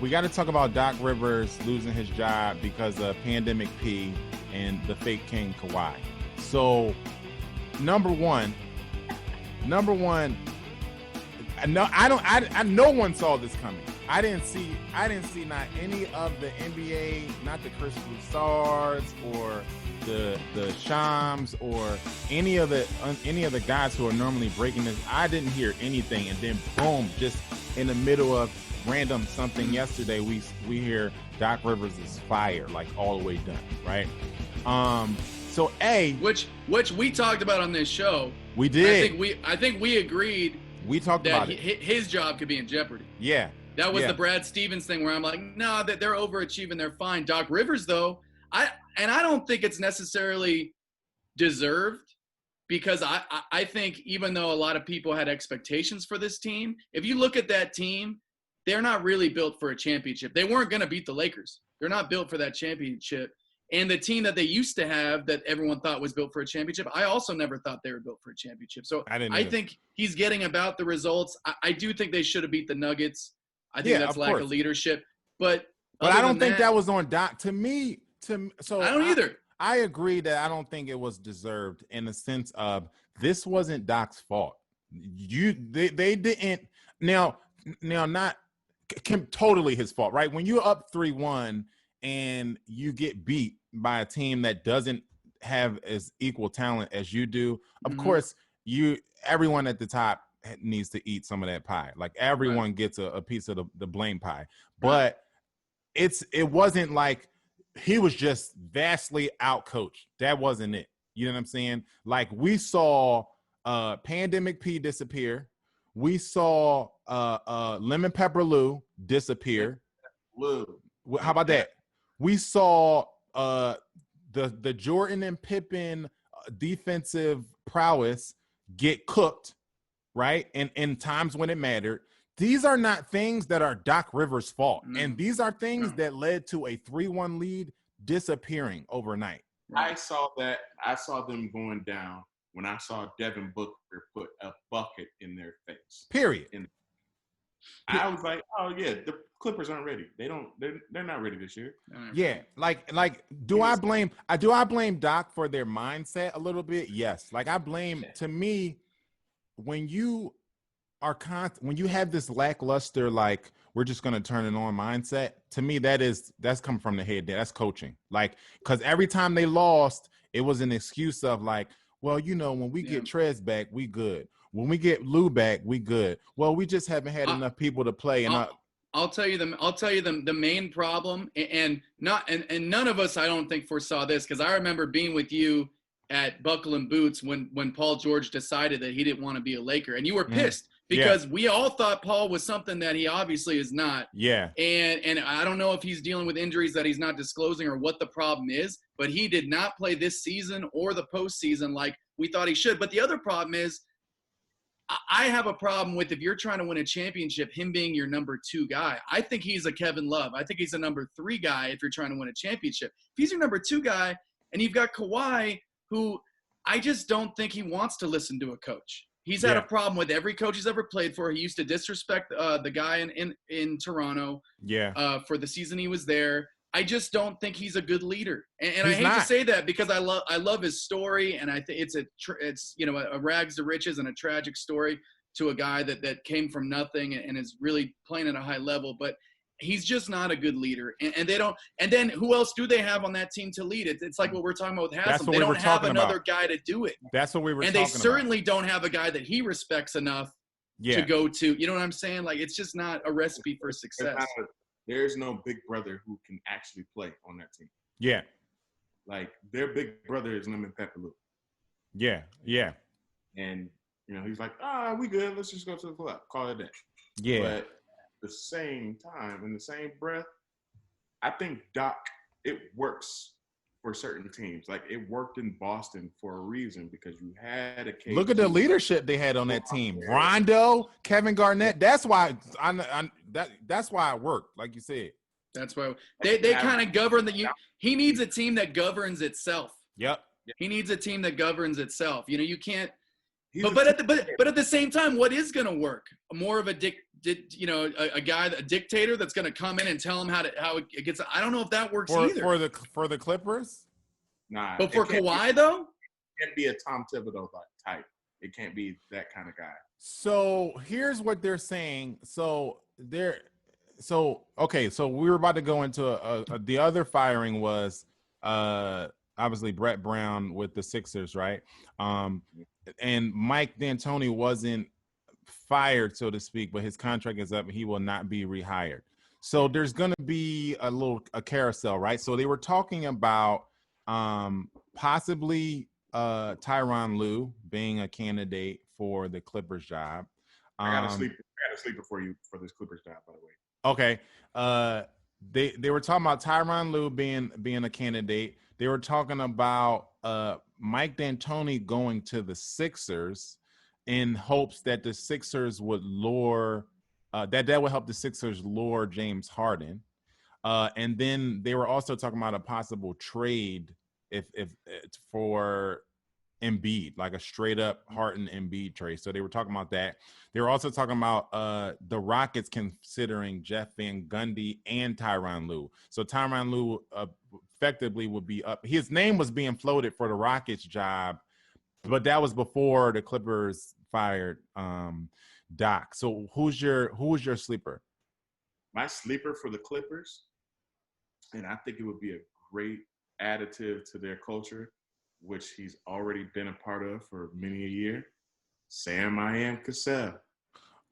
we got to talk about Doc Rivers losing his job because of Pandemic P and the fake King Kawhi. So, number one, no one saw this coming. I didn't see not any of the NBA, not the Chris Broussards or the Shams or any of the guys who are normally breaking this. I didn't hear anything, and then boom, just in the middle of random something yesterday, we hear Doc Rivers is fired, like all the way done, right? So which we talked about on this show. We did. I think we agreed. We talked about it. His job could be in jeopardy. Yeah. That was the Brad Stevens thing where I'm like, no, that they're overachieving, they're fine. Doc Rivers, though, I don't think it's necessarily deserved, because I think even though a lot of people had expectations for this team, if you look at that team, they're not really built for a championship. They weren't going to beat the Lakers. They're not built for that championship. And the team that they used to have that everyone thought was built for a championship, I also never thought they were built for a championship. So I think he's getting about the results. I do think they should have beat the Nuggets. I think that's lack of leadership. But I don't think that was on Doc. So I don't either. I agree that I don't think it was deserved in the sense of this wasn't Doc's fault. They didn't now not totally his fault, right? When you're up 3-1 and you get beat by a team that doesn't have as equal talent as you do, of course everyone at the top needs to eat some of that pie. Like everyone gets a piece of the blame pie. But it wasn't like he was just vastly outcoached. That wasn't it. You know what I'm saying? Like we saw Pandemic P disappear. We saw Lemon Pepper Lou disappear. Lou. How about that? We saw the Jordan and Pippen defensive prowess get cooked, right? And in times when it mattered. These are not things that are Doc Rivers' fault. And these are things that led to a 3-1 lead disappearing overnight. I saw that. I saw them going down when I saw Devin Booker put a bucket in their face. Period. I was like, oh yeah, the Clippers aren't ready. They're not ready this year. Yeah, like do I blame Doc for their mindset a little bit? Yes. Like I blame, to me, when you are when you have this lackluster, like we're just gonna turn it on mindset, to me that's come from the head. That's coaching. Like, because every time they lost, it was an excuse of like, well, when we get Trez back, we good. When we get Lou back, we good. Well, we just haven't had enough people to play. And I'll tell you the main problem, and none of us, I don't think, foresaw this, because I remember being with you at Buckle and Boots when Paul George decided that he didn't want to be a Laker, and you were pissed because we all thought Paul was something that he obviously is not. Yeah. And I don't know if he's dealing with injuries that he's not disclosing or what the problem is, but he did not play this season or the postseason like we thought he should. But the other problem is, I have a problem with, if you're trying to win a championship, him being your number 2 guy. I think he's a Kevin Love. I think he's a number 3 guy if you're trying to win a championship. If he's your number 2 guy and you've got Kawhi, who I just don't think he wants to listen to a coach. He's had a problem with every coach he's ever played for. He used to disrespect the guy in Toronto for the season he was there. I just don't think he's a good leader, and I hate to say that because I love his story, and I think it's a rags to riches and a tragic story to a guy that came from nothing and is really playing at a high level. But he's just not a good leader, and they don't. And then who else do they have on that team to lead? It's like what we're talking about with Haslam. They don't have another guy to do it. That's what we were. And they certainly don't have a guy that he respects enough to go to. You know what I'm saying? Like, it's just not a recipe for success. There's no big brother who can actually play on that team. Yeah. Like, their big brother is Lemon Pepper Lou. Yeah. And, he's like, we good. Let's just go to the club. Call it a day. Yeah. But at the same time, in the same breath, I think Doc, it works for certain teams. Like, it worked in Boston for a reason, because you had a case. Look at the leadership they had on that team. Rondo, Kevin Garnett. That's why that's why it worked, like you said. That's why they kind of govern he needs a team that governs itself. Yep. He needs a team that governs itself. You can't But at the same time, what is going to work? More of a a guy, a dictator that's going to come in and tell him how it gets. I don't know if that works either. For the Clippers. Nah, but for Kawhi though, it can't be a Tom Thibodeau type. It can't be that kind of guy. So here's what they're saying. So we were about to go into the other firing was obviously Brett Brown with the Sixers, right? And Mike D'Antoni wasn't fired, so to speak, but his contract is up and he will not be rehired. So there's going to be a carousel, right? So they were talking about possibly Tyronn Lue being a candidate for the Clippers job. I got a sleeper for you for this Clippers job, by the way. Okay. They were talking about Tyronn Lue being a candidate. They were talking about Mike D'Antoni going to the Sixers in hopes that the Sixers would lure that would help the Sixers lure James Harden. And then they were also talking about a possible trade if for Embiid, like a straight up Harden Embiid trade. So they were talking about that. They were also talking about the Rockets considering Jeff Van Gundy and Tyronn Lue. So Tyronn Lue effectively would be up. His name was being floated for the Rockets job, but that was before the Clippers fired Doc. So who's your sleeper? My sleeper for the Clippers, and I think it would be a great additive to their culture, which he's already been a part of for many a year, Sam I Am Cassell.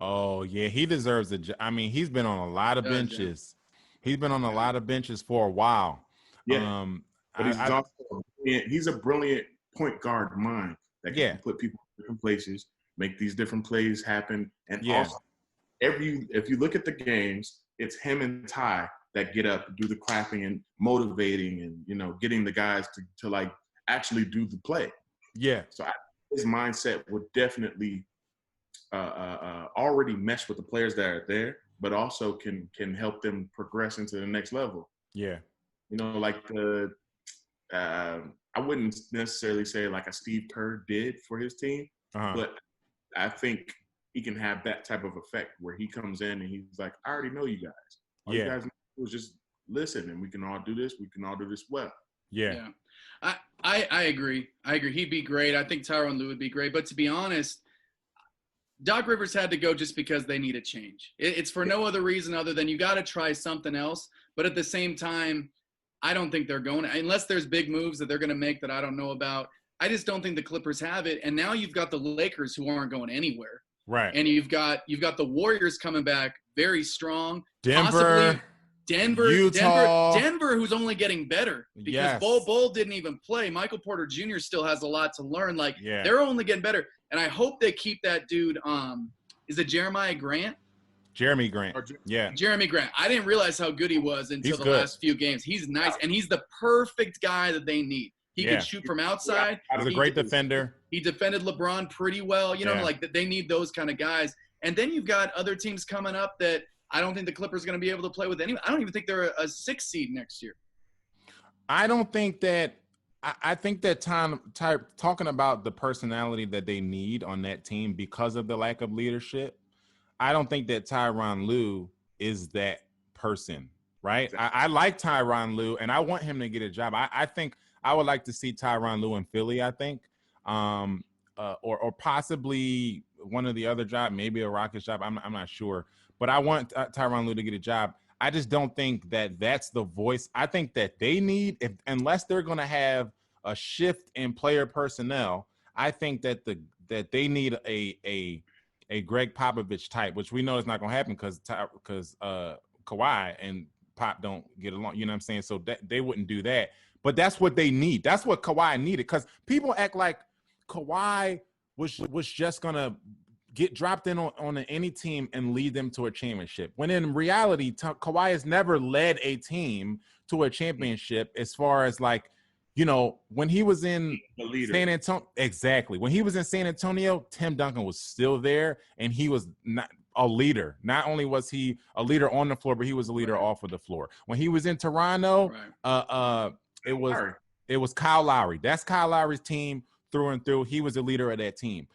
Oh, yeah, he deserves I mean, he's been on a lot of benches. He's been on a lot of benches for a while. Yeah, but he's a brilliant point guard mind that can put people in different places, make these different plays happen. And also, if you look at the games, it's him and Ty that get up, do the clapping and motivating and, getting the guys to like actually do the play. Yeah. So his mindset would definitely already mesh with the players that are there, but also can help them progress into the next level. Yeah. Like I wouldn't necessarily say like a Steve Kerr did for his team, but I think he can have that type of effect where he comes in and he's like, I already know you guys. All you guys was just listen, and we can all do this. We can all do this well. Yeah. I agree. He'd be great. I think Tyronn Lue would be great. But to be honest, Doc Rivers had to go just because they need a change. It's for no other reason other than you got to try something else. But at the same time, I don't think they're going – unless there's big moves that they're going to make that I don't know about. I just don't think the Clippers have it. And now you've got the Lakers who aren't going anywhere. Right. And you've got the Warriors coming back very strong. Denver, Utah. Denver, who's only getting better because Bol didn't even play. Michael Porter Jr. still has a lot to learn. They're only getting better. And I hope they keep that dude. Is it Jeremiah Grant? Jeremy Grant. Jeremy Grant. I didn't realize how good he was until the last few games. He's nice, and he's the perfect guy that they need. He can shoot from outside. He's a great defender. He defended LeBron pretty well. They need those kind of guys. And then you've got other teams coming up that I don't think the Clippers are going to be able to play with anyone. I don't even think they're a 6 seed next year. I don't think that – I think that talking about the personality that they need on that team because of the lack of leadership, I don't think that Tyronn Lue is that person, right? Exactly. I like Tyronn Lue, and I want him to get a job. I think I would like to see Tyronn Lue in Philly, I think, or possibly one of the other jobs, maybe a Rockets job. I'm not sure. But I want Tyronn Lue to get a job. I just don't think that that's the voice I think that they need, unless they're going to have a shift in player personnel. I think that they need a Greg Popovich type, which we know is not going to happen because Kawhi and Pop don't get along. You know what I'm saying? So they wouldn't do that. But that's what they need. That's what Kawhi needed, because people act like Kawhi was just going to get dropped in on any team and lead them to a championship. When in reality, Kawhi has never led a team to a championship as far as when he was in San Antonio. Exactly. When he was in San Antonio, Tim Duncan was still there, and he was not a leader. Not only was he a leader on the floor, but he was a leader off of the floor. When he was in Toronto, it was Kyle Lowry. That's Kyle Lowry's team through and through. He was a leader of that team.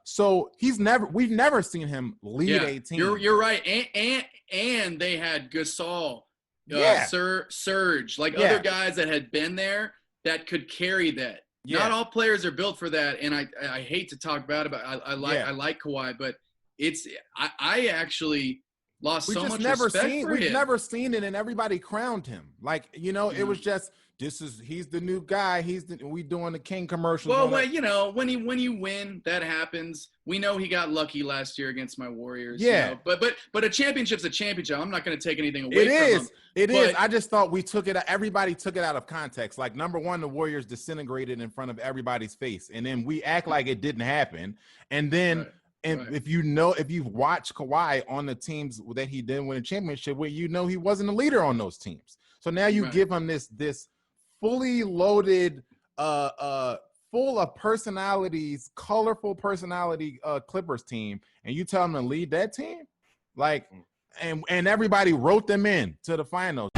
So we've never seen him lead a team. You're right. And they had Gasol, Serge, other guys that had been there that could carry that. Yeah. Not all players are built for that. And I hate to talk bad about I like Kawhi, but I actually lost so much respect for him. We've never seen it, and everybody crowned him. It was just he's the new guy. We doing the King commercials. Well, when you win, that happens. We know he got lucky last year against my Warriors. Yeah. But a championship's a championship. I'm not going to take anything away from him. It is. I just thought everybody took it out of context. Number one, the Warriors disintegrated in front of everybody's face, and then we act like it didn't happen. And then if you've watched Kawhi on the teams that he didn't win a championship with, he wasn't a leader on those teams. So now you give him this fully loaded, full of personalities, colorful personality Clippers team, and you tell him to lead that team, and everybody wrote them in to the finals.